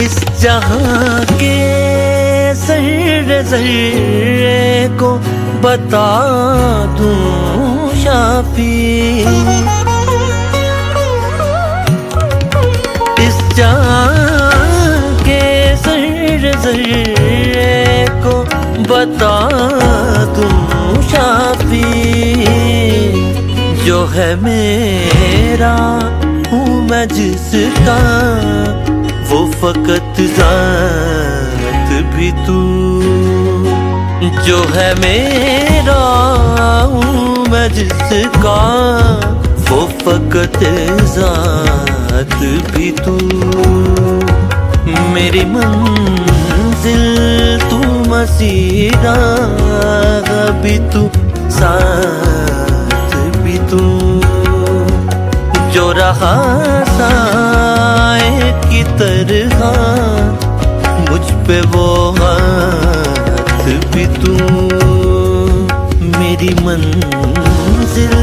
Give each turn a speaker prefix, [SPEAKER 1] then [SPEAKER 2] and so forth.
[SPEAKER 1] इस जहां के ज़र्रे ज़र्रे को बता दूं शाफी, इस जहां के ज़र्रे ज़र्रे को बता दूं शाफी। जो है मेरा हूँ मैं जिसका, वो फकत ज़ात भी तू। जो है मेरा हूँ मैं जिसका, वो फकत ज़ात भी तू। मेरी मंजिल तू मसीहा भी तू, साथ भी तू। जो रहा साए की तरह मुझ पे वो हाथ भी तू। मेरी मंजिल